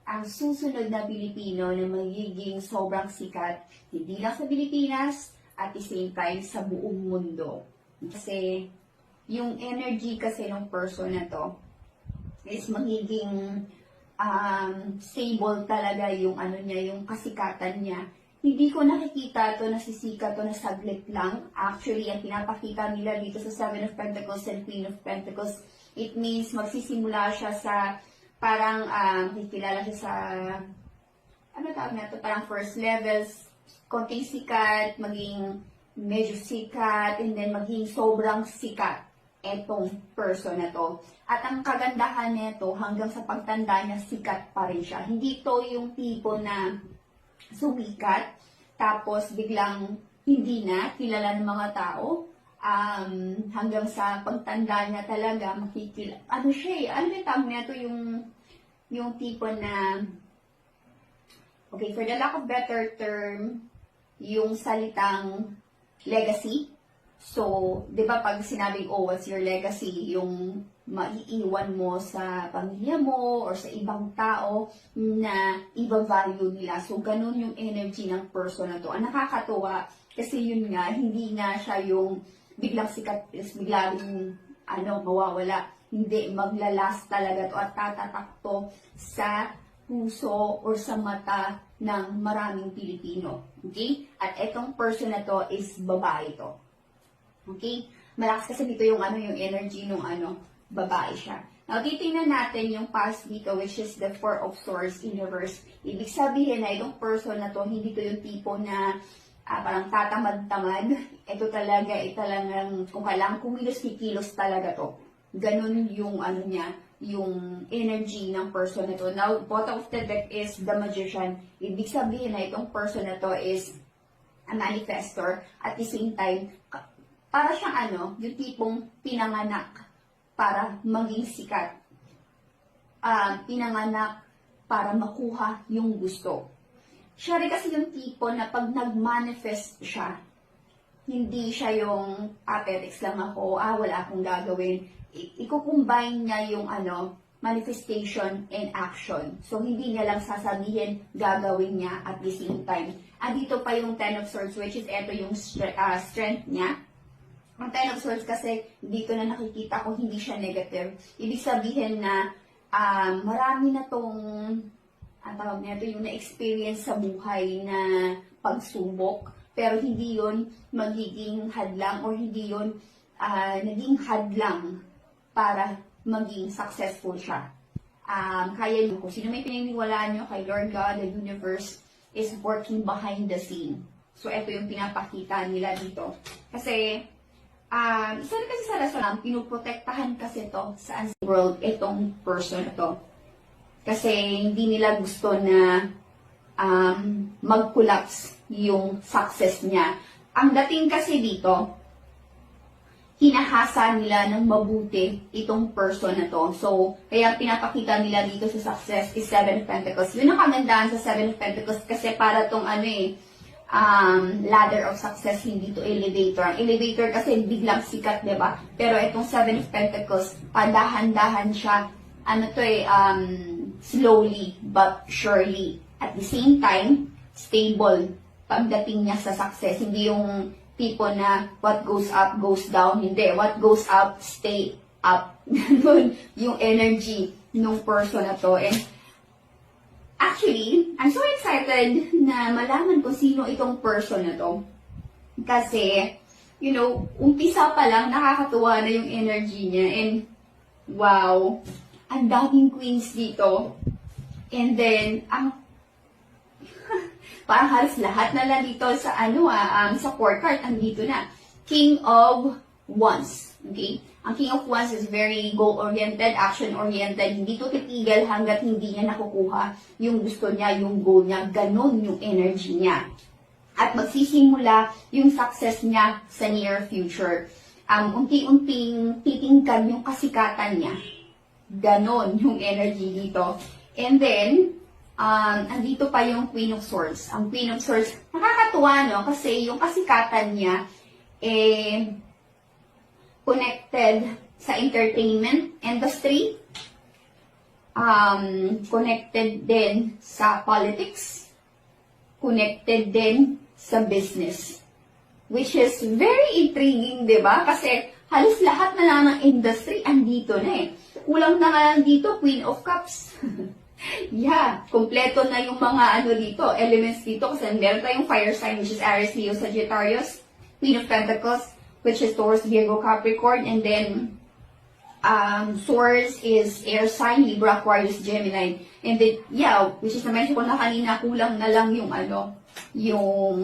ang susunod na Pilipino na magiging sobrang sikat, hindi lang sa Pilipinas, at the same time sa buong mundo. Kasi, yung energy kasi ng person na to is magiging stable talaga yung ano niya, yung kasikatan niya. Hindi ko nakikita to nasisikat to na saglit lang. Actually, ang pinapakita nila dito sa Seven of Pentacles and Queen of Pentacles, it means magsisimula siya sa parang kikilala siya sa ano tawag na to, parang first levels, konting sikat, maging medyo sikat, and then maging sobrang sikat etong person na to. At ang kagandahan nito, hanggang sa pagtanda niya, sikat pa rin siya. Hindi to yung tipo na sumikat, tapos biglang hindi na kilala ng mga tao, hanggang sa pagtanda niya talaga, makikilala. Ano siya eh, ano yung tawag nito, yung tipo na, okay, for the lack of better term, yung salitang legacy. So, di ba pag sinabing, oh, what's your legacy? Yung maiiwan mo sa pamilya mo or sa ibang tao na i-value nila. So, ganun yung energy ng person na to. Ang nakakatuwa, kasi yun nga, hindi nga siya yung biglang sikat, biglang mawawala. Hindi, maglalast talaga to at tatatak to sa puso or sa mata ng maraming Pilipino. Okay? At etong person na to is babae to. Okay? Malakas kasi dito yung yung energy ng babae siya. Now, titingnan natin yung past dito, which is the Four of Swords in reverse. Ibig sabihin na itong person na to, hindi to yung tipo na parang tatamad-tamad. Ito talagang kung kailangan kumilos, kikilos talaga to. Ganun yung niya, yung energy ng person na to. Now, bottom of the deck is the Magician. Ibig sabihin na itong person na to is a manifestor. At the same time, para siyang yung tipong pinanganak para maging sikat. Pinanganak para makuha yung gusto. Siya rin kasi yung tipo na pag nag-manifest siya, hindi siya yung apetex lang ako, wala akong gagawin. Iko-combine niya yung manifestation and action. So, hindi niya lang sasabihin, gagawin niya at the same time. Dito pa yung Ten of Swords, which is eto yung strength niya. Ang Ten of Swords kasi, dito na nakikita ko, hindi siya negative. Ibig sabihin na, marami na tong, tawag nito, yung na-experience sa buhay na pagsubok, pero hindi yon magiging hadlang or hindi yon naging hadlang para maging successful siya. Kaya nyo, kung sino may pininiwalaan nyo kay Lord God, the universe is working behind the scene. So, ito yung pinapakita nila dito. Kasi, isa rin kasi sa rason, pinuprotektahan kasi to sa world itong person na to. Kasi hindi nila gusto na mag-collapse yung success niya. Ang dating kasi dito, hinahasa nila ng mabuti itong person na to. So, kaya pinapakita nila dito sa success is Seven of Pentacles. Yun ang kagandahan sa Seven of Pentacles kasi para tong ladder of success, hindi to elevator. Ang elevator kasi biglang sikat, diba? Pero itong Seven of Pentacles, padahan-dahan siya, slowly but surely. At the same time, stable pagdating niya sa success. Hindi yung tipo na what goes up, goes down. Hindi. What goes up, stay up. Ganun yung energy ng person na to. And actually, I'm so excited na malaman ko sino itong person na to. Kasi, umpisa pa lang, nakakatuwa na yung energy niya. And, wow, ang daming queens dito. And then, parang halos lahat na lang dito sa sa fourth card, andito na. King of Wands. Okay? Ang King of Wands is very goal-oriented, action-oriented. Hindi to titigil hanggat hindi niya nakukuha yung gusto niya, yung goal niya. Ganon yung energy niya. At magsisimula yung success niya sa near future. Unti-unting titingkan yung kasikatan niya. Ganon yung energy dito. And then, andito pa yung Queen of Swords. Ang Queen of Swords, nakakatuwa, no? Kasi yung kasikatan niya, connected sa entertainment industry. connected din sa politics, connected din sa business. Which is very intriguing, di ba? Kasi halos lahat na lang ng industry andito na eh. Kulang na nga lang dito, Queen of Cups. Yeah, kompleto na yung mga dito, elements dito. Kasi meron tayong fire sign, which is Aries, Leo, Sagittarius. Queen of Pentacles, which is Taurus, Virgo, Capricorn. And then, Swords is air sign, Libra, Aquarius, Gemini. And then, yeah, which is na-mention ko na kanina, kulang na lang yung yung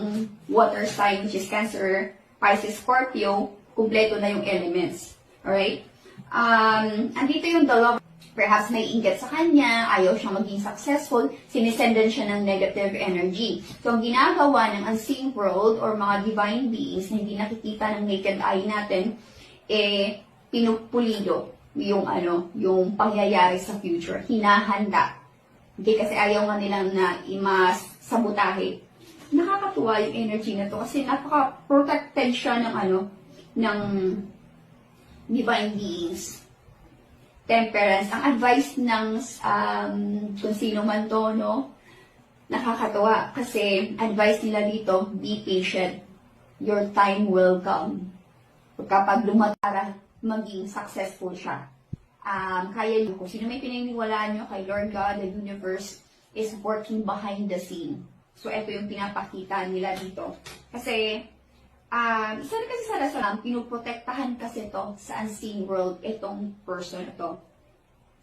water sign, which is Cancer, Pisces, Scorpio, kumpleto na yung elements. Alright? Andito yung dalawa. Perhaps may inggit sa kanya, ayaw siyang maging successful, sinisendan siya ng negative energy. So, ang ginagawa ng unseen world or mga divine beings na hindi nakikita ng naked eye natin, pinupulido yung yung pangyayari sa future. Hinahanda. Okay, kasi ayaw nga nilang na sabotahe. Nakakatuwa yung energy na to kasi napaka-protected siya ng divine beings. Temperance. Ang advice ng kung sino man to, nakakatuwa. Kasi advice nila dito, be patient. Your time will come. Kapag lumatara, maging successful siya. Kaya nyo, kung sino may pinaniniwalaan nyo kay Lord God, the universe is working behind the scene. So, ito yung pinapakita nila dito. Kasi, isa na kasi sa rason, pinuprotektahan kasi to sa unseen world, itong person na to.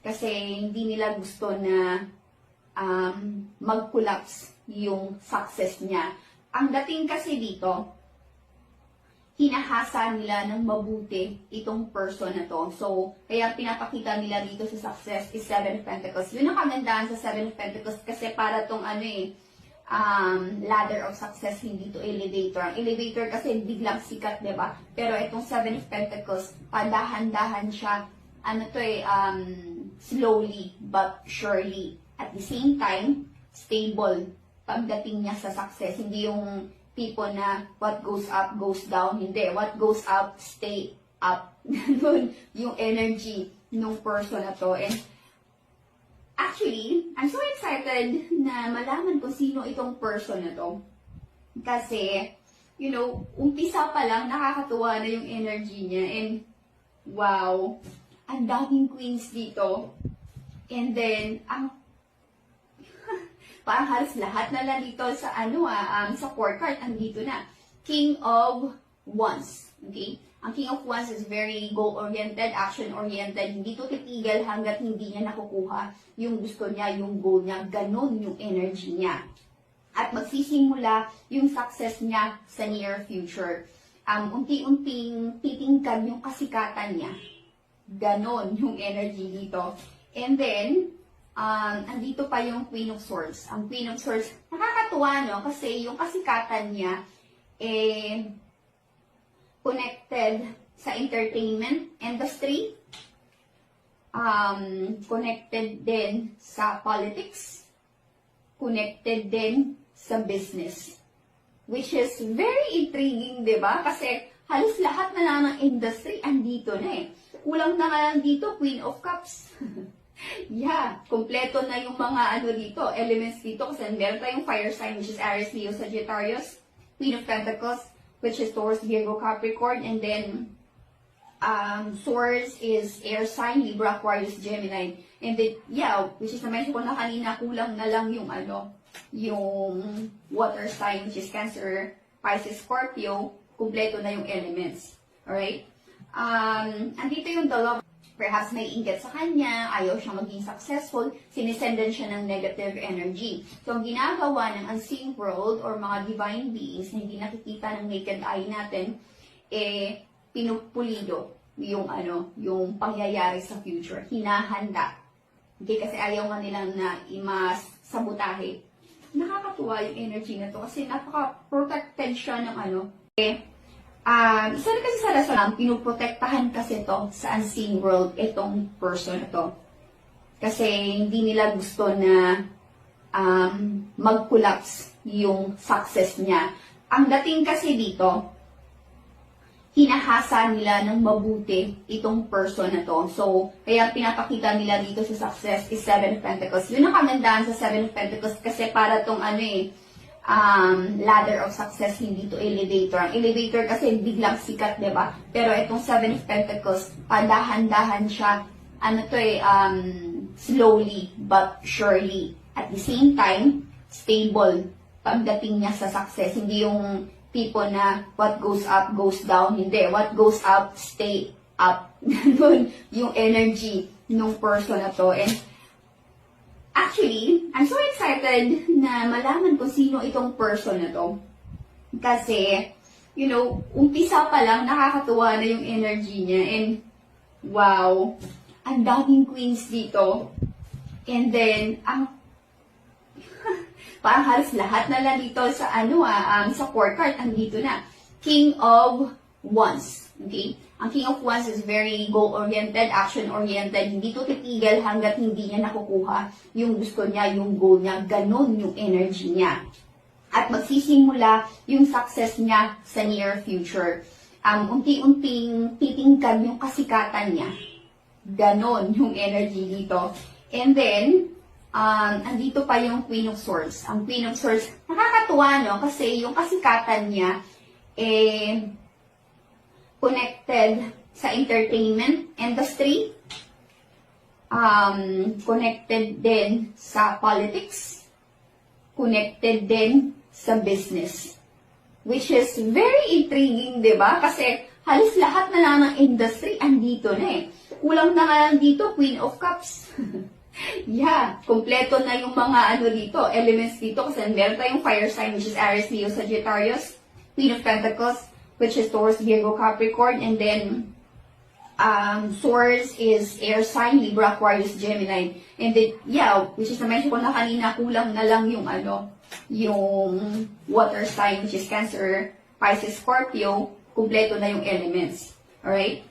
Kasi hindi nila gusto na mag-collapse yung success niya. Ang dating kasi dito, hinahasa nila ng mabuti itong person na to. So, kaya pinapakita nila dito sa success is Seven of Pentacles. Yun ang kagandahan sa Seven of Pentacles kasi para tong ladder of success, hindi to elevator. Ang elevator kasi biglang sikat, di ba? Pero itong Seven of Pentacles, padahan-dahan siya, slowly but surely. At the same time, stable pagdating niya sa success. Hindi yung tipo na what goes up, goes down. Hindi. What goes up, stay up. Ganun yung energy ng person na to. And actually, I'm so excited na malaman ko sino itong person na to. Kasi, umpisa pa lang, nakakatuwa na yung energy niya. And, wow, ang daming queens dito. And then, parang halos lahat na lang dito sa sa fourth card, andito na. King of Wands. Okay? Ang King of Wands is very goal-oriented, action-oriented. Hindi to titigil hanggat hindi niya nakukuha yung gusto niya, yung goal niya. Ganon yung energy niya. At magsisimula yung success niya sa near future. Unti-unting titingkad yung kasikatan niya. Ganon yung energy dito. And then, andito pa yung Queen of Swords. Ang Queen of Swords, nakakatuwa, kasi yung kasikatan niya, connected sa entertainment industry, connected din sa politics, connected din sa business. Which is very intriguing, di ba? Kasi halos lahat na lang ng industry andito na eh. Kulang na nga lang dito, Queen of Cups. Yeah, kompleto na yung mga dito, elements dito. Kasi meron tayong fire sign, which is Aries, Leo, Sagittarius. Queen of Pentacles, which is Taurus, Virgo, Capricorn. And then, Swords is air sign, Libra, Aquarius, Gemini. And then, yeah, which is na-mention ko na kanina, kulang na lang yung yung water sign, which is Cancer, Pisces, Scorpio. Kumpleto na yung elements. Alright? Andito yung dalawa. Perhaps may inggit sa kanya, ayaw siyang maging successful, sinisendan siya ng negative energy. So, ang ginagawa ng unseen world or mga divine beings na hindi nakikita ng naked eye natin, pinupulido yung yung pangyayari sa future. Hinahanda. Okay, kasi ayaw nga nilang na sabotahe. Nakakatuwa yung energy na to kasi napaka-protected siya ng isa na kasi sa rason, pinuprotektahan kasi to sa unseen world itong person na to. Kasi hindi nila gusto na mag-collapse yung success niya. Ang dating kasi dito, hinahasa nila ng mabuti itong person na to. So, kaya pinapakita nila dito sa success is Seven of Pentacles. Yun ang kagandahan sa Seven of Pentacles kasi para tong ladder of success, hindi to elevator. Ang elevator kasi biglang sikat, diba? Pero itong Seven of Pentacles, dahan-dahan siya, slowly but surely. At the same time, stable pagdating niya sa success. Hindi yung tipo na what goes up, goes down. Hindi. What goes up, stay up. Ganun yung energy nung person na to. And actually, I'm so excited na malaman kung sino itong person na to. Kasi, umpisa pa lang, nakakatuwa na yung energy niya. And, wow, ang daming queens dito. And then, parang halos lahat na lang dito sa sa fourth card, andito na. King of Wands. Okay? Ang King of Wands is very goal-oriented, action-oriented. Hindi to titigil hanggat hindi niya nakukuha yung gusto niya, yung goal niya. Ganon yung energy niya. At magsisimula yung success niya sa near future. Unti-unting titingkad yung kasikatan niya. Ganon yung energy dito. And then, andito pa yung Queen of Swords. Ang Queen of Swords, nakakatuwa, no? Kasi yung kasikatan niya, connected sa entertainment industry, connected din sa politics, connected din sa business. Which is very intriguing, di ba? Kasi halos lahat na lang ng industry andito na eh. Kulang na nga lang dito, Queen of Cups. Yeah, kompleto na yung mga dito, elements dito kasi meron tayong fire sign which is Aries, Leo, Sagittarius, Queen of Pentacles which is Taurus, Virgo, Capricorn, and then Swords is air sign, Libra, Aquarius, Gemini. And then, yeah, which is na-mention ko na kanina, kulang na lang yung yung water sign which is Cancer, Pisces, Scorpio, kompleto na yung elements. Alright?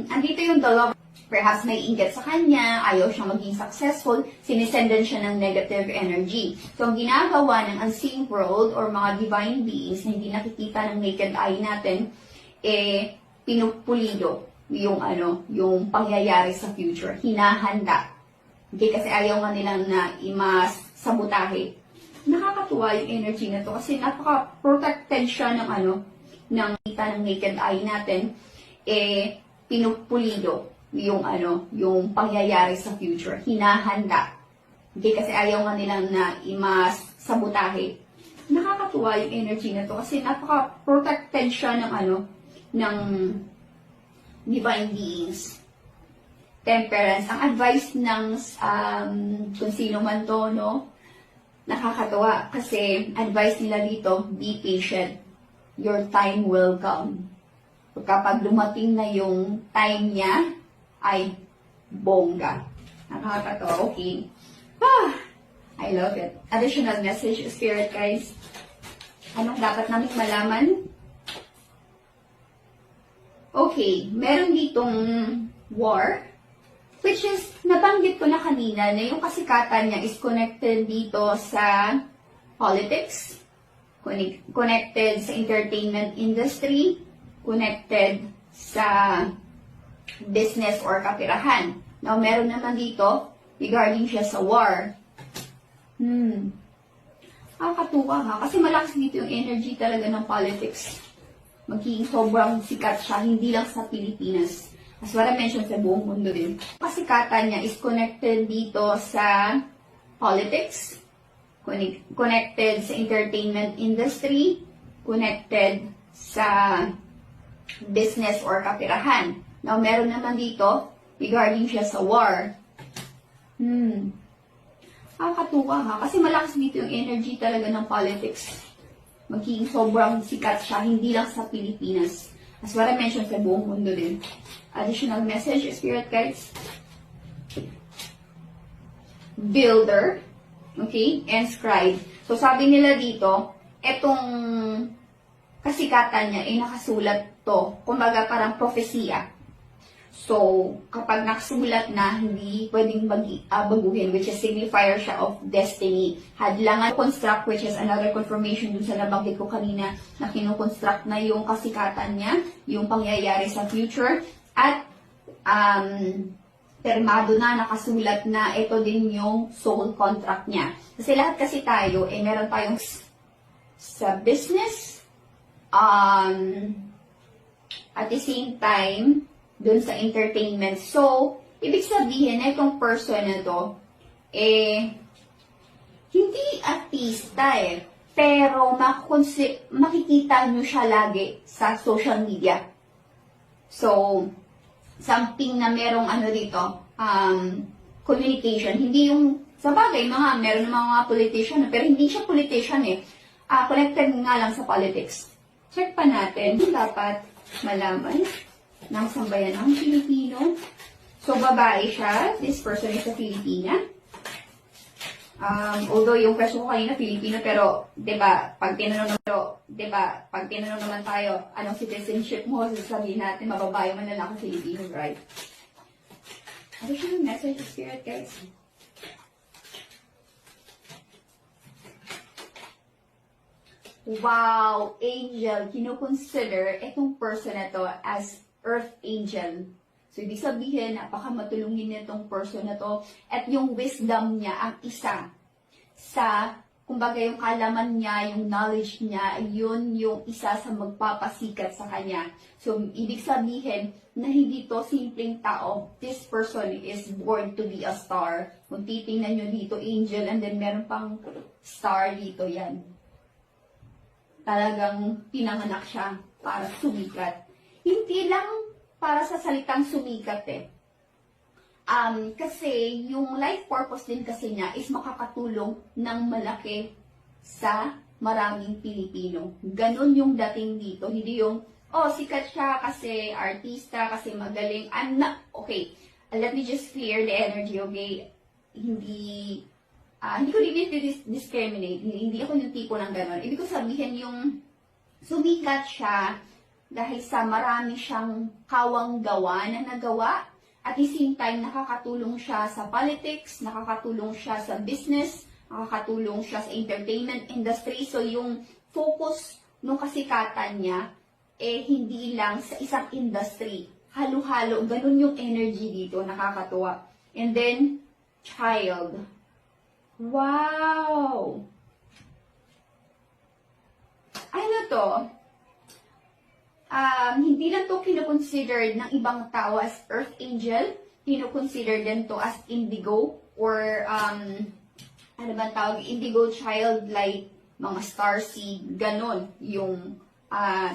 Andito yung the love. Perhaps may inggit sa kanya, ayaw siyang maging successful, sinisendan siya ng negative energy. So, ang ginagawa ng unseen world or mga divine beings na hindi nakikita ng naked eye natin, pinupulido yung yung pangyayari sa future. Hinahanda. Okay, kasi ayaw nga nilang na imas sabotahe. Nakakatuwa yung energy na to kasi napaka-protected siya ng ng kita ng naked eye natin, pinupulido yung yung pangyayari sa future. Hinahanda. Okay, kasi ayaw nga nilang na imas sabotahe. Nakakatuwa yung energy na to kasi napaka-protected siya ng ng divine beings. Temperance. Ang advice ng kung sino man to, no? Nakakatuwa kasi advice nila dito, be patient. Your time will come. Kapag dumating na yung time niya, ay bongga. Nakakatawa. Okay. I love it. Additional message, Spirit guys. Anong dapat namin malaman? Okay. Meron ditong war, which is, nabanggit ko na kanina na yung kasikatan niya is connected dito sa politics, connected sa entertainment industry, connected sa business or kapirahan. Now, meron naman dito, regarding siya sa war. Nakakatuwa ha, kasi malakas dito yung energy talaga ng politics. Magiging sobrang sikat siya, hindi lang sa Pilipinas. As what I mentioned, sa buong mundo din. Kasikatan niya is connected dito sa politics, connected sa entertainment industry, connected sa business or kapirahan. Now, meron naman dito, regarding siya sa war. Nakakatuwa ha, kasi malakas dito yung energy talaga ng politics. Magiging sobrang sikat siya, hindi lang sa Pilipinas. As what I mentioned, sa buong mundo din. Additional message, Spirit guides. Builder, okay, and scribe. So, sabi nila dito, etong kasikatan niya ay nakasulat to, kumbaga parang propesya. So, kapag nakasulat na, hindi pwedeng baguhin, which is signifier siya of destiny. Hadlangan construct, which is another confirmation dun sa nabanggit ko kanina, na kinukonstruct na yung kasikatan niya, yung pangyayari sa future, at permado na, nakasulat na, ito din yung soul contract niya. Kasi lahat kasi tayo, meron tayong sa business, at the same time, dun sa entertainment. So, ibig sabihin na itong person na to, hindi artista pero makikita nyo siya lagi sa social media. So, something na merong dito, communication. Hindi yung, sa bagay, meron ng mga politician, pero hindi siya politician connected nga lang sa politics. Check pa natin, dapat malaman ng sambayan ng Pilipino. So, babae siya. This person is a Filipina. Although yung question ko kanina Filipino, pero, pag tinanong naman tayo, anong citizenship mo, sasabihin natin, mababae man na lang ako Filipino, right? Additional message of spirit, guys. Wow, angel, kinukonsider itong person na to as earth angel. So, ibig sabihin, napakamatulungin nitong person na to. At yung wisdom niya, ang isa sa, kumbaga yung kalaman niya, yung knowledge niya, yun yung isa sa magpapasikat sa kanya. So, ibig sabihin, na hindi to simpleng tao. This person is born to be a star. Kung titingnan nyo dito, angel, and then meron pang star dito, yan. Talagang pinanganak siya para sumikat. Hindi lang para sa salitang sumikat kasi yung life purpose din kasi niya is makakatulong ng malaki sa maraming Pilipino. Ganon yung dating dito. Hindi yung, sikat siya kasi artista, kasi magaling. Okay, let me just clear the energy, okay? Hindi ko discriminate. Hindi ako yung tipo ng ganon. Ibig ko sabihin yung sumikat siya dahil sa marami siyang kawang gawa na nagawa. At the same time, nakakatulong siya sa politics, nakakatulong siya sa business, nakakatulong siya sa entertainment industry. So, yung focus ng kasikatan niya, hindi lang sa isang industry. Halo-halo, ganun yung energy dito, nakakatuwa. And then, child. Wow! Ano to? Hindi lang to kinoconsidered ng ibang tao as earth angel, kinoconsider din to as indigo or ano ba tawag, indigo child, like mga star seed, ganon yung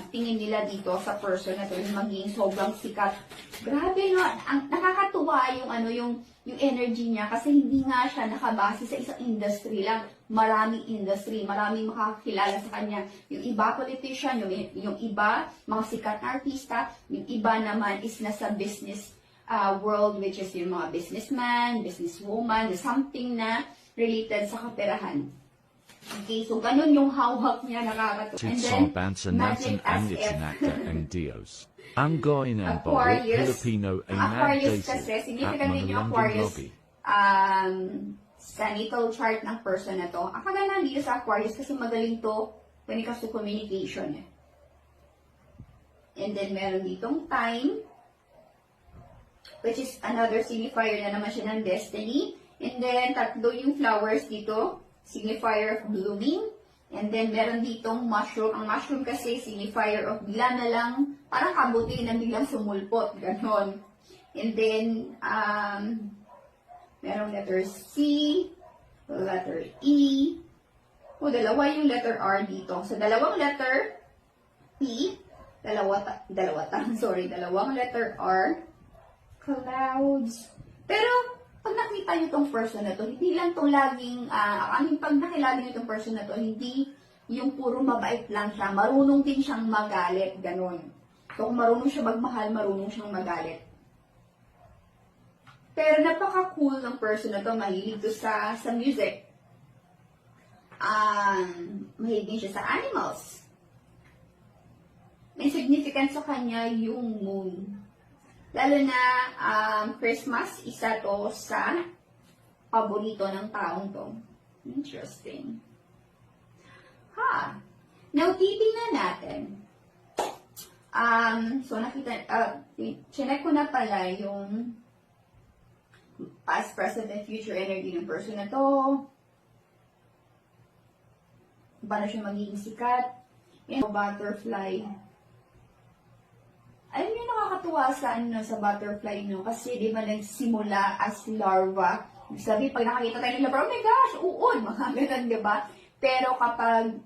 tingin nila dito sa person na to, yung maging sobrang sikat. Grabe nga, nakakatuwa yung energy niya kasi hindi nga siya nakabase sa isang industry lang. Maraming industry, maraming makakakilala sa kanya. Yung iba politician, yung iba mga sikat na artista, yung iba naman is nasa business world, which is yung mga businessman, businesswoman, something na related sa kaperahan. Okay, so ganun yung hawak niya, nakakatuwa. And then, magic as if. Aquarius. Aquarius kasi, significant din yung Aquarius sa natal chart ng person na to. Ang kaganda dito sa Aquarius kasi magaling to when it comes to communication. And then, meron ditong time, which is another signifier na naman siya ng destiny. And then, tatlo yung flowers dito, signifier of blooming. And then, meron ditong mushroom. Ang mushroom kasi, signifier of bigla na lang, parang kabuti na biglang sumulpot. Ganon. And then, merong letter C, letter E. Dalawa yung letter R dito. So, dalawang letter P, dalawang letter R, clouds. Pero, pag nakita nyo itong person na to, hindi lang itong laging, pag nakilala nyo itong person na to, hindi yung puro mabait lang siya. Marunong din siyang magalit, ganon. So, kung marunong siya magmahal, marunong siyang magalit. Pero napaka-cool ng person na to, mahilig to sa music. Mahilig din siya sa animals. May significance sa kanya yung moon. Lalo na Christmas, isa to sa paborito ng taong to. Interesting. Ha. Now, titingnan natin. So, chinek ko na pala yung past, present, and future energy ng person na to. Paano siya magiging sikat. And butterfly. Alam niyo, nakakatuwa sa butterfly, no? Kasi, di ba, nagsimula as larva. Sabi, pag nakakita tayo ng larva, oh my gosh, uod, mga ganun, di ba? Pero kapag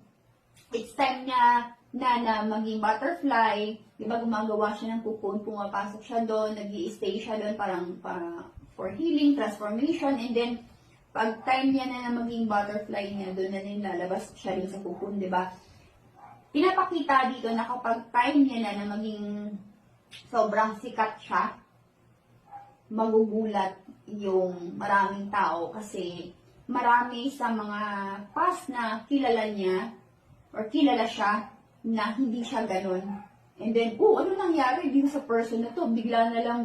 it's time niya na maging butterfly, di ba, gumagawa siya ng cocoon, pumapasok siya doon, nag-i-stay siya doon, parang for healing, transformation, and then, pag time niya na maging butterfly niya, doon na nilalabas siya rin sa cocoon, di ba? Pinapakita dito na kapag time niya na maging sobrang sikat siya, magugulat yung maraming tao kasi marami sa mga past na kilala niya or kilala siya na hindi siya ganun. And then, ano nangyari dito sa person na to? Bigla na lang,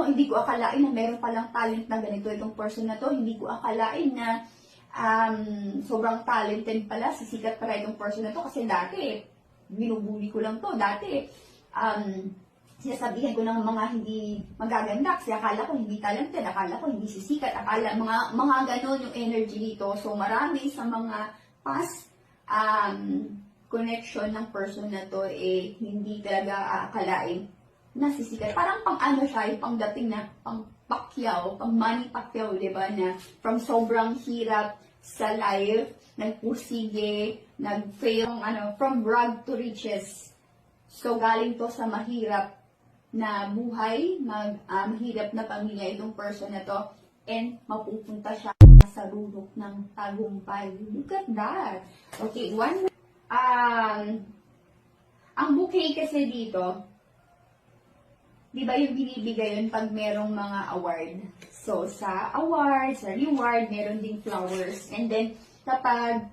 hindi ko akalain na meron palang talent na ganito itong person na to. Hindi ko akalain na sobrang talented pala, sisikat pala itong person na to. Kasi dati, binubuli ko lang to. Dati, sinasabihan ko ng mga hindi magaganda kasi akala ko hindi talented, akala ko hindi sisikat, akala mga ganon yung energy dito. So marami sa mga past connection ng person na to hindi talaga aakalain na sisikat. Parang siya, yung pangdating na pang Pacquiao, pang Manny Pacquiao, di ba, na from sobrang hirap sa life, nagpursige, nag-fail, from rag to riches. So galing to sa mahirap na buhay, mahirap na pamilya itong person na to, and mapupunta siya sa rurok ng tagumpay. Look at that. Okay, ang bouquet kasi dito, di ba yung binibigay yun pag merong mga award? So, sa award, sa reward, meron ding flowers. And then, kapag,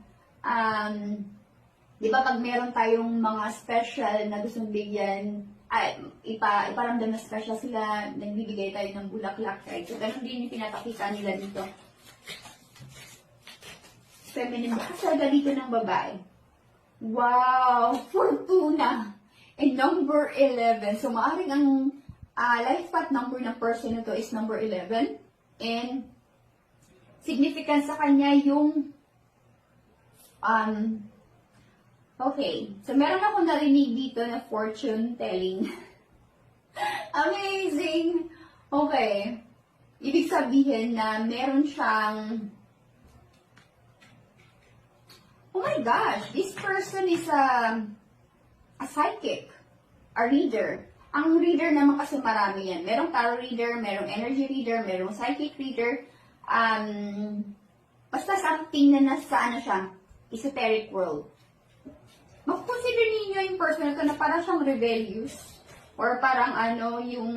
di ba pag meron tayong mga special na gustong bigyan, iparamdam na special sila, nagbibigay tayo ng bulaklak, right? So, ganun din yung pinapakita nila dito. Feminine, kasada dito ng babae. Wow! Fortuna! And number 11. So, maaaring ang life path number ng person na to is number 11. And, significant sa kanya yung okay. So, meron ako narinig dito na fortune telling. Amazing! Okay. Ibig sabihin na meron siyang oh my gosh, this person is a psychic, a reader. Ang reader naman kasi marami yan. Merong tarot reader, merong energy reader, merong psychic reader. Basta something na nasa siya, esoteric world. Mag-consider ninyo yung person na to na parang siyang rebellious or parang yung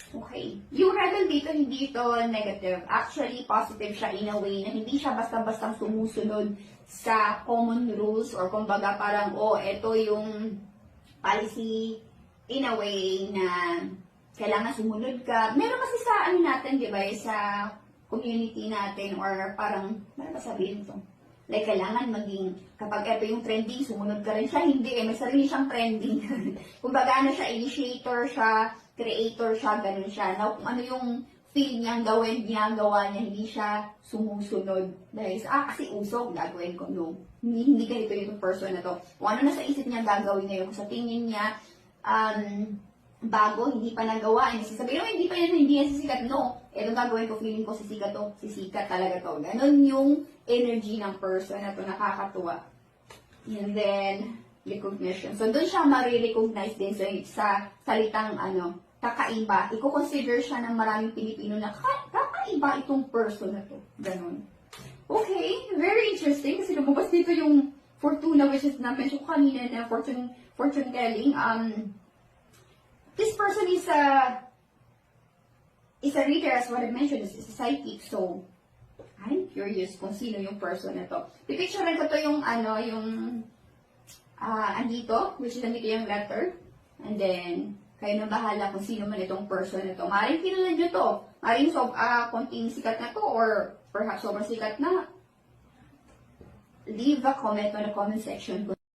okay. Yung rebel dito, hindi ito negative. Actually, positive siya in a way na hindi siya basta-bastang sumusunod sa common rules or kumbaga parang, ito yung policy in a way na kailangan sumunod ka. Meron kasi sa natin, di ba, sa community natin or parang, ano ba sabihin ito? Like, kailangan maging, kapag ito yung trending, sumunod ka rin siya. Hindi may sarili siyang trending. Kumbaga, siya, initiator siya, creator siya, ganun siya. Now, kung ano yung feel niyang gawin, ginagawa niya, hindi siya sumusunod. Dahil kasi uso, gagawin ko, no. Hindi ganito yung person na to. Kung ano nasa isip niya, gagawin niya yung sa tingin niya, bago, hindi pa nagawa. Sasabihin, hindi pa yan, hindi yan sisikat. No, itong gagawin ko, feeling ko sisikat to, sisikat talaga to. Ganon yung energy ng person na to, nakakatuwa. And then, recognition. So, doon siya marirecognize din sa salitang, kakaiba. Iko-consider siya ng maraming Pilipino na kakaiba itong person na to. Ganon. Okay, very interesting. Kasi lumabas dito yung Fortuna, which is na-mention ko kanina na fortune telling. This person is a reader, as what I mentioned, is a psychic. So, I'm curious kung sino yung person na to. Pipicturean ko to yung andito, which is andito yung letter. And then, kayo na bahala kung sino man itong person na to. Maaaring kilala nyo to. Maaaring konting sikat na to or perhaps sobrang sikat na. Leave a comment on the comment section.